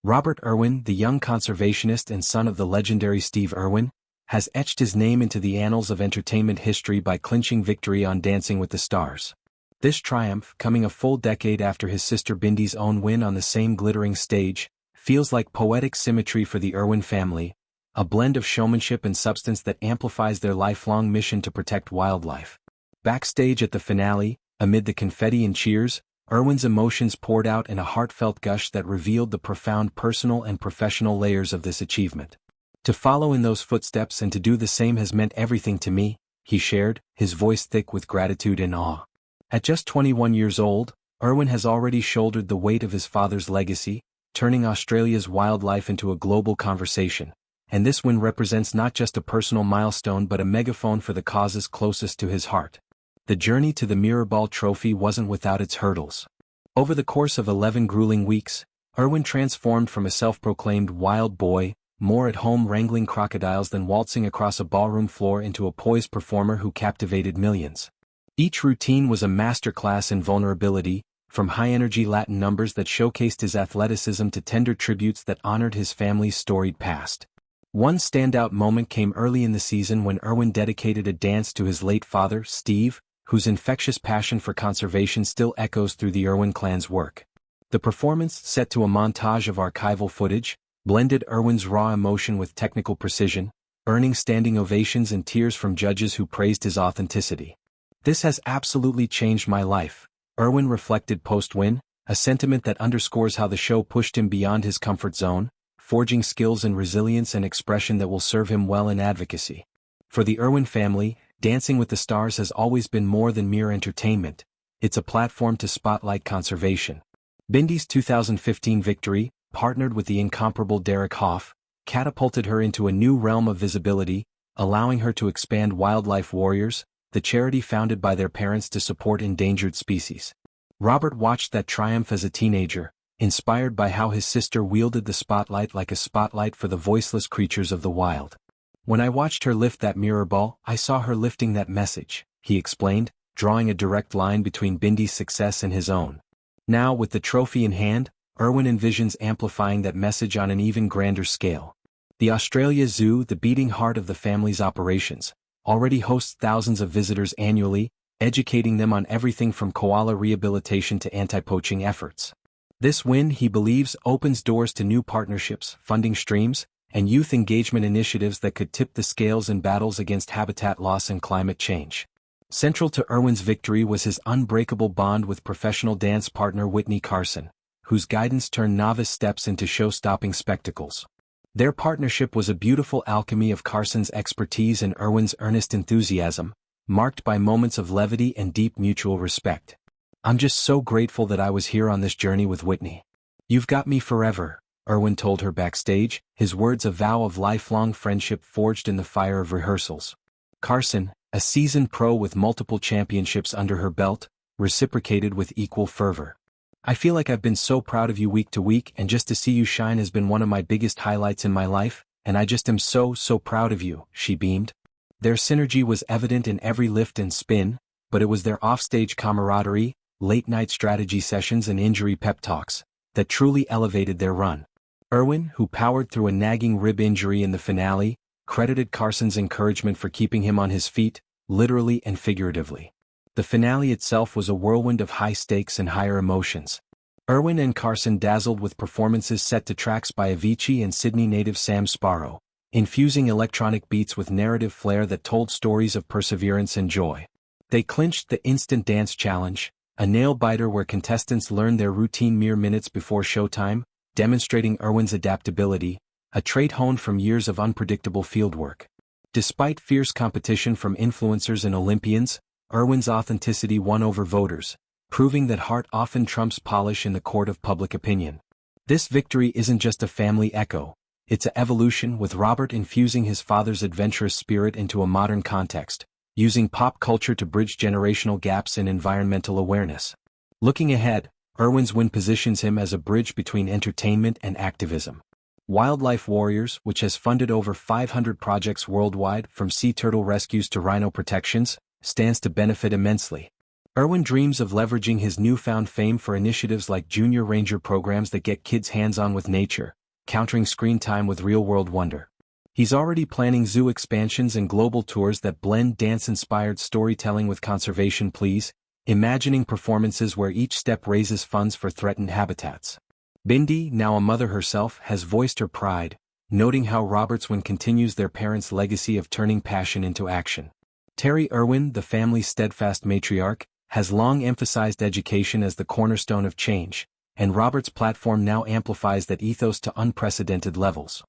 Robert Irwin, the young conservationist and son of the legendary Steve Irwin, has etched his name into the annals of entertainment history by clinching victory on Dancing with the Stars. This triumph, coming a full decade after his sister Bindi's own win on the same glittering stage, feels like poetic symmetry for the Irwin family, a blend of showmanship and substance that amplifies their lifelong mission to protect wildlife. Backstage at the finale, amid the confetti and cheers, Irwin's emotions poured out in a heartfelt gush that revealed the profound personal and professional layers of this achievement. To follow in those footsteps and to do the same has meant everything to me, he shared, his voice thick with gratitude and awe. At just 21 years old, Irwin has already shouldered the weight of his father's legacy, turning Australia's wildlife into a global conversation. And this win represents not just a personal milestone but a megaphone for the causes closest to his heart. The journey to the Mirrorball Trophy wasn't without its hurdles. Over the course of 11 grueling weeks, Irwin transformed from a self-proclaimed wild boy, more at home wrangling crocodiles than waltzing across a ballroom floor, into a poised performer who captivated millions. Each routine was a masterclass in vulnerability, from high-energy Latin numbers that showcased his athleticism to tender tributes that honored his family's storied past. One standout moment came early in the season when Irwin dedicated a dance to his late father, Steve, whose infectious passion for conservation still echoes through the Irwin clan's work. The performance, set to a montage of archival footage, blended Irwin's raw emotion with technical precision, earning standing ovations and tears from judges who praised his authenticity. "This has absolutely changed my life," Irwin reflected post-win, a sentiment that underscores how the show pushed him beyond his comfort zone, forging skills and resilience and expression that will serve him well in advocacy. For the Irwin family, Dancing with the Stars has always been more than mere entertainment. It's a platform to spotlight conservation. Bindi's 2015 victory, partnered with the incomparable Derek Hough, catapulted her into a new realm of visibility, allowing her to expand Wildlife Warriors, the charity founded by their parents to support endangered species. Robert watched that triumph as a teenager, inspired by how his sister wielded the spotlight like a spotlight for the voiceless creatures of the wild. "When I watched her lift that mirror ball, I saw her lifting that message," he explained, drawing a direct line between Bindi's success and his own. Now, with the trophy in hand, Irwin envisions amplifying that message on an even grander scale. The Australia Zoo, the beating heart of the family's operations, already hosts thousands of visitors annually, educating them on everything from koala rehabilitation to anti-poaching efforts. This win, he believes, opens doors to new partnerships, funding streams, and youth engagement initiatives that could tip the scales in battles against habitat loss and climate change. Central to Irwin's victory was his unbreakable bond with professional dance partner Witney Carson, whose guidance turned novice steps into show-stopping spectacles. Their partnership was a beautiful alchemy of Carson's expertise and Irwin's earnest enthusiasm, marked by moments of levity and deep mutual respect. "I'm just so grateful that I was here on this journey with Witney. You've got me forever," Irwin told her backstage, his words a vow of lifelong friendship forged in the fire of rehearsals. Carson, a seasoned pro with multiple championships under her belt, reciprocated with equal fervor. "I feel like I've been so proud of you week to week, and just to see you shine has been one of my biggest highlights in my life, and I just am so proud of you," she beamed. Their synergy was evident in every lift and spin, but it was their offstage camaraderie, late-night strategy sessions and injury pep talks that truly elevated their run. Irwin, who powered through a nagging rib injury in the finale, credited Carson's encouragement for keeping him on his feet, literally and figuratively. The finale itself was a whirlwind of high stakes and higher emotions. Irwin and Carson dazzled with performances set to tracks by Avicii and Sydney native Sam Sparrow, infusing electronic beats with narrative flair that told stories of perseverance and joy. They clinched the Instant Dance Challenge, a nail-biter where contestants learned their routine mere minutes before showtime, demonstrating Irwin's adaptability, a trait honed from years of unpredictable fieldwork. Despite fierce competition from influencers and Olympians, Irwin's authenticity won over voters, proving that heart often trumps polish in the court of public opinion. This victory isn't just a family echo, it's an evolution, with Robert infusing his father's adventurous spirit into a modern context, using pop culture to bridge generational gaps in environmental awareness. Looking ahead, Irwin's win positions him as a bridge between entertainment and activism. Wildlife Warriors, which has funded over 500 projects worldwide, from sea turtle rescues to rhino protections, stands to benefit immensely. Irwin dreams of leveraging his newfound fame for initiatives like junior ranger programs that get kids hands-on with nature, countering screen time with real-world wonder. He's already planning zoo expansions and global tours that blend dance-inspired storytelling with conservation pleas, imagining performances where each step raises funds for threatened habitats. Bindi, now a mother herself, has voiced her pride, noting how Robertswin continues their parents' legacy of turning passion into action. Terry Irwin, the family's steadfast matriarch, has long emphasized education as the cornerstone of change, and Roberts' platform now amplifies that ethos to unprecedented levels.